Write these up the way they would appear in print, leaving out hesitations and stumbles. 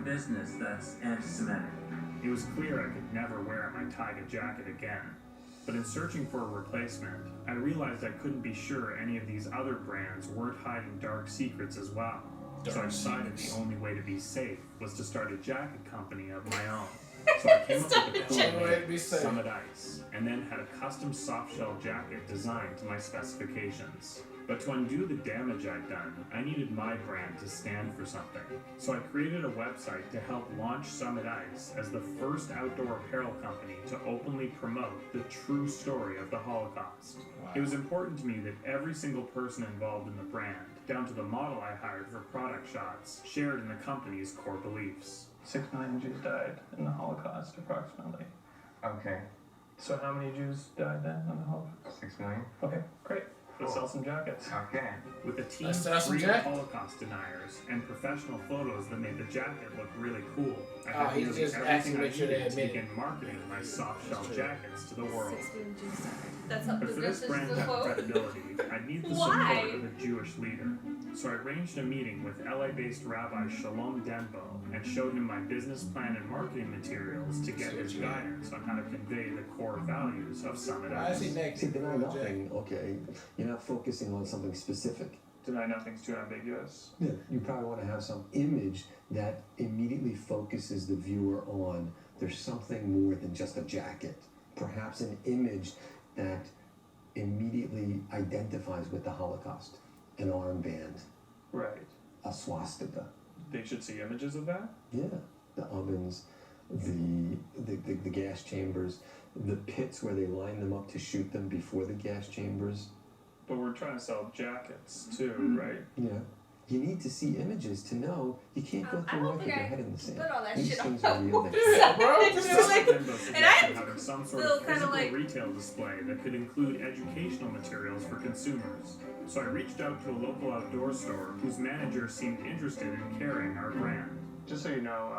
business that's anti-Semitic. It was clear I could never wear my Tiger jacket again. But in searching for a replacement, I realized I couldn't be sure any of these other brands weren't hiding dark secrets as well. So I decided the only way to be safe was to start a jacket company of my own. So I came up with a cool name, Summit Ice, and then had a custom soft-shell jacket designed to my specifications. But to undo the damage I'd done, I needed my brand to stand for something. So I created a website to help launch Summit Ice as the first outdoor apparel company to openly promote the true story of the Holocaust. Wow. It was important to me that every single person involved in the brand, down to the model I hired for product shots, shared in the company's core beliefs. 6 million Jews died in the Holocaust, approximately. Okay. So how many Jews died then in the Holocaust? 6 million. Okay, great. Let's sell some jackets. Okay. With a team free of Holocaust deniers and professional photos that made the jacket look really cool, I had nearly everything I needed to begin marketing my soft shell jackets to the world. That's But for this brand to have credibility, I need the support of a Jewish leader. So I arranged a meeting with LA-based Rabbi Shalom Denbo and showed him my business plan and marketing materials to get his guidance on how to convey the core values of Summit Ice. See, deny nothing, okay. You're not focusing on something specific. Deny nothing's too ambiguous. Yeah, you probably want to have some image that immediately focuses the viewer on there's something more than just a jacket. Perhaps an image that immediately identifies with the Holocaust. An armband. Right. A swastika. They should see images of that? Yeah. The ovens, the gas chambers, the pits where they line them up to shoot them before the gas chambers. But we're trying to sell jackets too, right? Yeah. You need to see images to know you can't go through life with your head in the sand. Put all that These shit things on are real. and I having some sort of physical retail display that could include educational materials for consumers. So I reached out to a local outdoor store whose manager seemed interested in carrying our brand. Just so you know,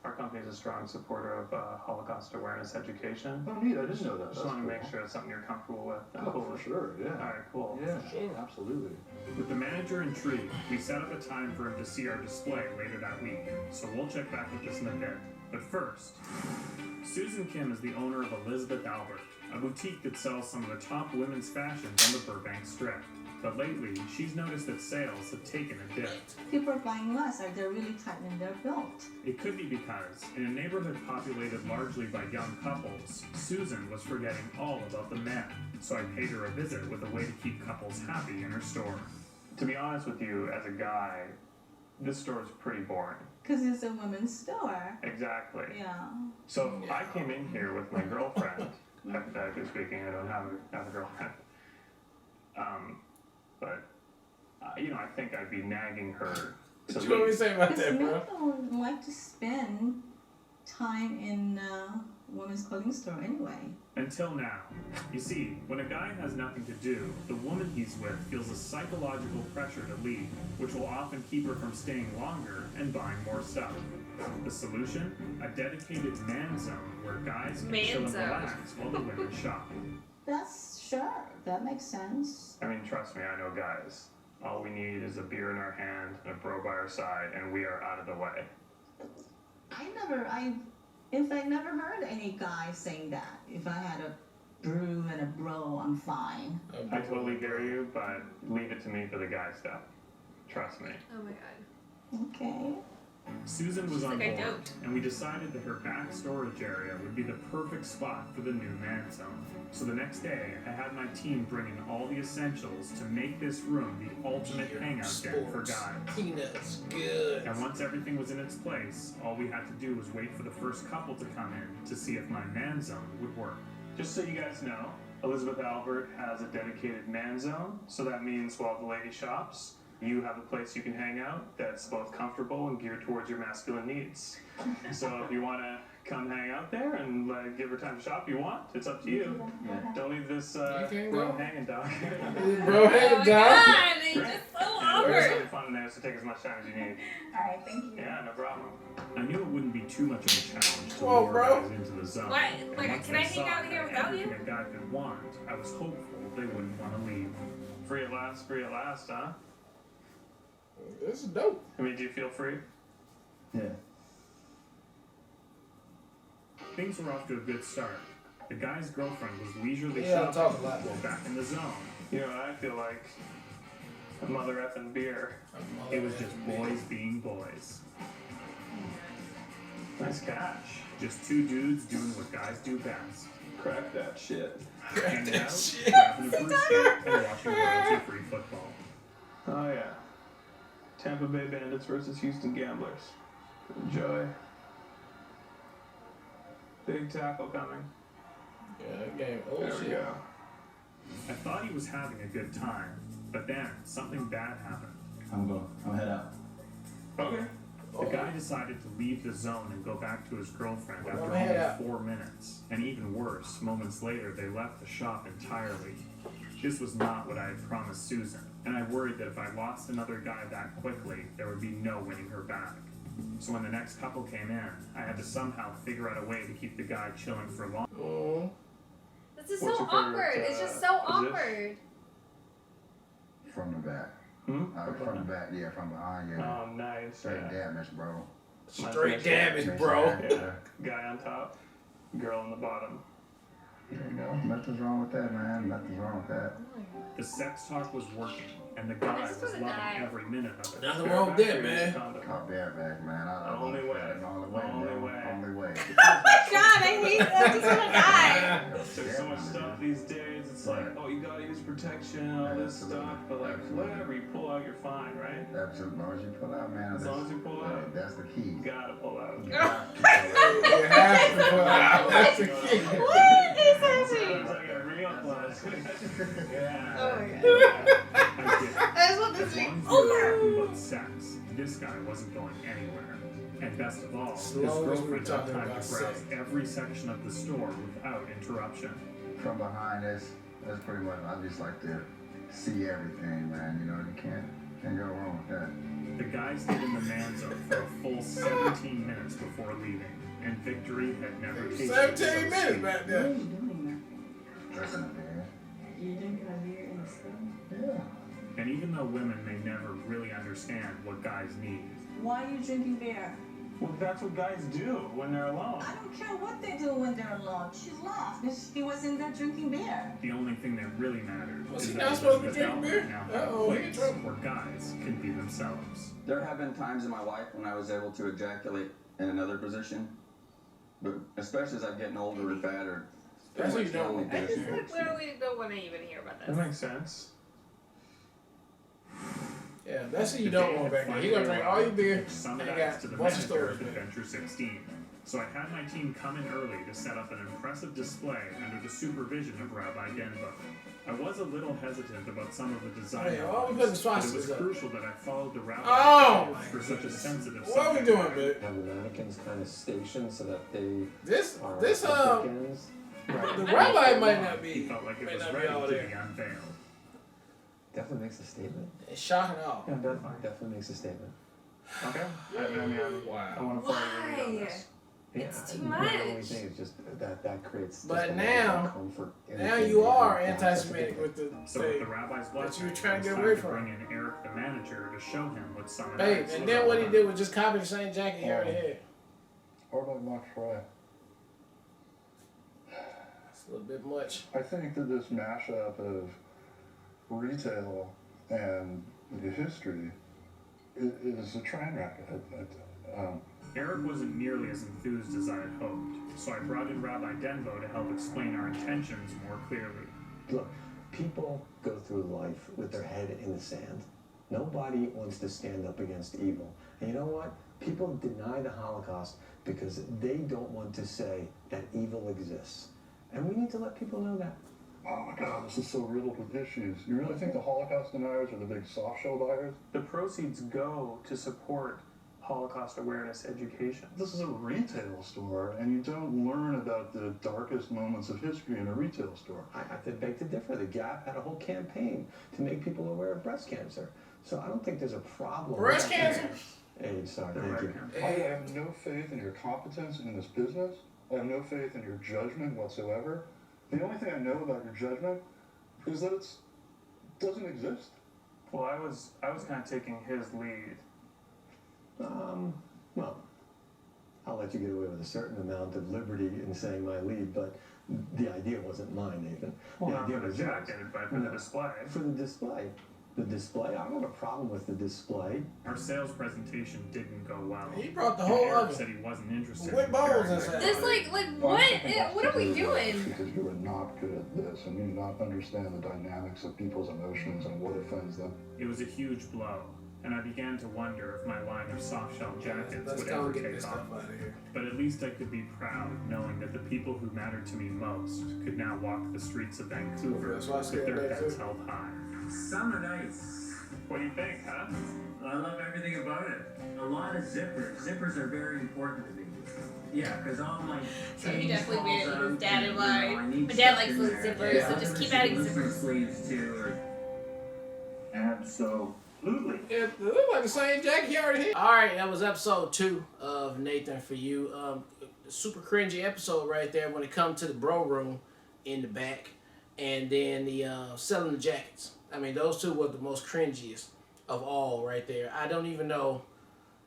our company is a strong supporter of Holocaust awareness education. Oh, neat. I didn't know that. Just want to make sure it's something you're comfortable with. For sure, yeah. All right, cool. Yeah, sure, absolutely. With the manager intrigued, we set up a time for him to see our display later that week. So we'll check back with this in a bit. But first, Susan Kim is the owner of Elizabeth Albert, a boutique that sells some of the top women's fashions on the Burbank Strip. But lately, she's noticed that sales have taken a dip. People are buying less, or they're really tightening their belt. It could be because, in a neighborhood populated largely by young couples, Susan was forgetting all about the men. So I paid her a visit with a way to keep couples happy in her store. To be honest with you, as a guy, this store is pretty boring. Because it's a women's store. Exactly. Yeah. So I came in here with my girlfriend. Hypothetically speaking, I don't have a girlfriend. But I think I'd be nagging her to leave. What are we saying about that, bro? People would like to spend time in women's clothing store anyway. Until now. You see, when a guy has nothing to do, the woman he's with feels a psychological pressure to leave, which will often keep her from staying longer and buying more stuff. The solution? A dedicated man zone where guys can chill and relax while the women shop. That's sure. That makes sense. I mean, trust me, I know guys. All we need is a beer in our hand and a bro by our side, and we are out of the way. In fact, never heard any guy saying that. If I had a brew and a bro, I'm fine. I totally hear you, but leave it to me for the guy stuff. Trust me. Oh my god. Okay. Susan was on board, don't. and we decided that her back storage area would be the perfect spot for the new man zone. So the next day, I had my team bring in all the essentials to make this room the ultimate hangout den for guys. Peanuts, good. And once everything was in its place, all we had to do was wait for the first couple to come in to see if my man zone would work. Just so you guys know, Elizabeth Albert has a dedicated man zone, so that means while the lady shops, you have a place you can hang out that's both comfortable and geared towards your masculine needs. So if you want to come hang out there and give her time to shop, you want, it's up to you. Don't leave this bro hanging, dog. Bro hanging, dog? God, it's just so awkward. There's something fun in there, so take as much time as you need. Alright, thank you. Yeah, no problem. I knew it wouldn't be too much of a challenge to Whoa, lure bro. guys into the zone. What? And Like, once can I hang out here without you? everything a guy could want, I was hopeful they wouldn't want to leave. Free at last, huh? This is dope. I mean, do you feel free? Yeah. Things were off to a good start. The guy's girlfriend was leisurely Yeah, talk shopping about while back in the zone. You know what I feel like? A mother effing beer. It was just boys being boys. Nice catch. Just two dudes doing what guys do best. Crack that shit. Hanging that out, shit. grabbing a brewski, and watching royalty-free football. Oh yeah. Tampa Bay Bandits versus Houston Gamblers. Enjoy. Big tackle coming. Yeah, that game. Oh, There we shit. go. I thought he was having a good time, but then something bad happened. I'm going. I'm head out. Okay. Oh. The guy decided to leave the zone and go back to his girlfriend after head only out. 4 minutes. And even worse, moments later, they left the shop entirely. This was not what I had promised Susan, and I worried that if I lost another guy that quickly, there would be no winning her back. So when the next couple came in, I had to somehow figure out a way to keep the guy chilling for long. Oh. This is What's so your favorite, awkward. It's just so position? awkward. From the back. Hmm? From the back, yeah, from behind, yeah. Oh, nice. Straight Yeah. damage, bro. Straight damage, bro. Yeah. Guy on top, girl on the bottom. There you go. Nothing's wrong with that, man. Nothing's wrong with that. The sex talk was working, and the guy This is was a loving guy. every minute of it. Nothing wrong with that, man. Caught bareback, man. I Only love way. that. Only way, Only bro. way. Only way. God, I hate that. I just want to die. There's so much stuff these days. It's like, oh, you gotta use protection, all this stuff. But like, whatever you pull out, you're fine, right? Absolutely. As long as you pull out, man. As long as you pull out. That's the key. You gotta pull out. You have to pull out. You have to pull out. That's the key. What is Sometimes happening? I get real close. Yeah. Oh my god. I did. I just want this As to be long as we were over. talking about sex, this guy wasn't going anywhere. And best of all, As his long as we were girlfriend had talking time about to browse sex. every section of the store without interruption. From behind, that's pretty much, I just like to see everything, man. You know, you can't go wrong with that. The guy stayed in the man zone for a full 17 minutes before leaving, and victory had never tasted 17 so minutes sweet. back What are there. you doing Dressing up there. there? You drinking a beer in the sun? Yeah. And even though women may never really understand what guys need, Why are you drinking beer? Well, that's what guys do when they're alone. I don't care what they do when they're alone. She laughed. He was in there drinking beer. the only thing that really mattered Was is he that not supposed to be Elizabeth drinking beer? Albert now had a Uh-oh, he in place trouble. where guys can be themselves. There have been times in my life when I was able to ejaculate in another position, but especially as I'm getting older or fatter, That's what you the don't only want. I just position. like literally don't want to even hear about That this. makes sense. Yeah, that's what you The don't day want had back there. You're gonna drink all your beer Which some and of got that to the a bunch of manager stories, of man. Adventure 16. So I had my team come in early to set up an impressive display under the supervision of Rabbi Denbo. I was a little hesitant about some of the design Hey, all we elements, putting but it was sponsors up. crucial that I followed the rabbi's Oh, guidance for such a sensitive What are we subject doing, matter. bitch? Have the mannequins kind of stationed so that they This, are this, at bookends. Right. the rabbi might not He be. felt like it May was not be ready all to there. be unveiled. Definitely makes a statement. It's shocking all. Yeah, definitely. Definitely makes a statement. Okay. I mean, I Wow. want to follow you on Why? this. It's too The only much. thing is just that creates. Just But a now- level of comfort in Now the you are thing. anti-Semitic with the So with thing. the rabbi's blessing, you trying to it was get away time from. bring in Eric the manager to show him what Summit Hey, Ice and was then all what he about. did was just copy the same jacket he already had. What about Max Fry? It's a little bit much. I think that this mashup of retail and the history is a train wreck. Eric wasn't nearly as enthused as I had hoped, so I brought in Rabbi Denbo to help explain our intentions more clearly. Look, people go through life with their head in the sand. Nobody wants to stand up against evil. And you know what? People deny the Holocaust because they don't want to say that evil exists. And we need to let people know that. Oh my God, this is so riddled with issues. You really think the Holocaust deniers are the big soft shell buyers? The proceeds go to support Holocaust awareness education. This is a retail store, and you don't learn about the darkest moments of history in a retail store. I beg to differ. The Gap had a whole campaign to make people aware of breast cancer. So I don't think there's a problem. Breast with cancer? AIDS, sorry, The thank you. Red I have no faith in your competence in this business. I have no faith in your judgment whatsoever. The only thing I know about your judgment is that it doesn't exist. Well, I was kind of taking his lead. Well, I'll let let you get away with a certain amount of liberty in saying my lead, but the idea wasn't mine, Nathan. Well, The not idea for the was yours. jacket, but for the display. For the display. The display, I don't have a problem with the display. Our sales presentation didn't go well. He brought the And whole Eric oven. said he wasn't interested. With in bowls carrying inside. it. This like what are we doing? Because you are not good at this, and you do not understand the dynamics of people's emotions and what offends them. It was a huge blow, and I began to wonder if my line of soft shell jackets Let's would go ever and get take this off. stuff out of here. But at least I could be proud knowing that the people who mattered to me most could now walk the streets of Vancouver That's why I with scared their that heads too. held high. Summer nights. What do you think, huh? I love everything about it. A lot of zippers. Zippers are very important to me. Yeah, because all my So he change definitely made it falls with his out, dad and, in you know, I mind. need My dad stuff likes in those there. zippers, Yeah, so just keep others adding loosen zippers. sleeves too. Absolutely. It looked like the same jacket he already had. Alright, that was episode 2 of Nathan For You. Super cringy episode right there when it comes to the bro room in the back. And then the selling the jackets. I mean, those two were the most cringiest of all right there. I don't even know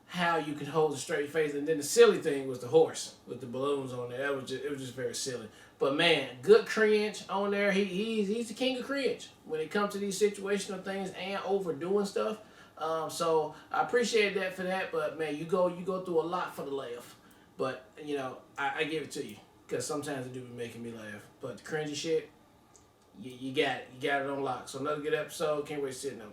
how you could hold a straight face. And then the silly thing was the horse with the balloons on there. It was just very silly. But man, good cringe on there. He's the king of cringe when it comes to these situational things and overdoing stuff. So I appreciate that for that. But man, you go through a lot for the laugh. But you know, I give it to you because sometimes it do be making me laugh. But the cringy shit, you got it on lock. So another good episode. Can't wait to see it now.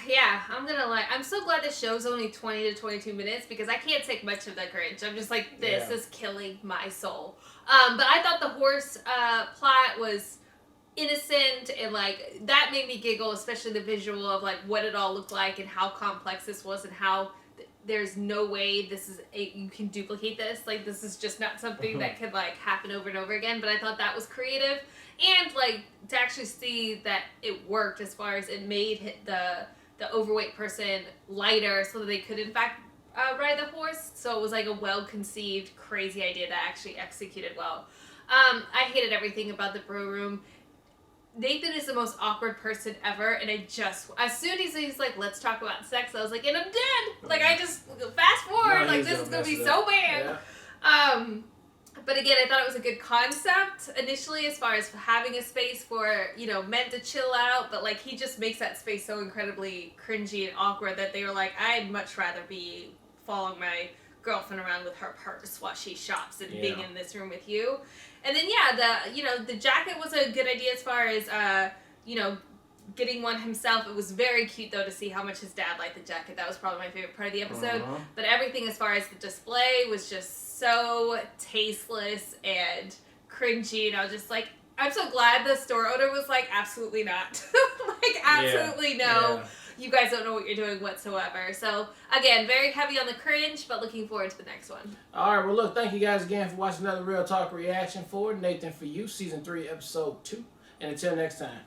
Yeah, I'm so glad the show's only 20 to 22 minutes because I can't take much of the cringe. I'm just like, this is killing my soul. But I thought the horse plot was innocent and like that made me giggle, especially the visual of like what it all looked like and how complex this was and how there's no way you can duplicate this. Like this is just not something that could like happen over and over again. But I thought that was creative. And like to actually see that it worked as far as it made the overweight person lighter so that they could in fact ride the horse. So it was like a well-conceived, crazy idea that actually executed well. I hated everything about the bro room. Nathan is the most awkward person ever, and as soon as he's like, let's talk about sex, I was like, and I'm dead. Like I just fast forward, like this is gonna be so bad. Yeah. But again, I thought it was a good concept initially as far as having a space for, you know, men to chill out. But, like, he just makes that space so incredibly cringy and awkward that they were like, I'd much rather be following my girlfriend around with her purse while she shops than being in this room with you. And then, the jacket was a good idea as far as, getting one himself. It was very cute, though, to see how much his dad liked the jacket. That was probably my favorite part of the episode. But everything as far as the display was just so tasteless and cringy. And I was just like, I'm so glad the store owner was like, absolutely not. Like, absolutely no. Yeah. You guys don't know what you're doing whatsoever. So, again, very heavy on the cringe, but looking forward to the next one. All right, well, look, thank you guys again for watching another Real Talk reaction for Nathan For You, Season 3, Episode 2. And until next time.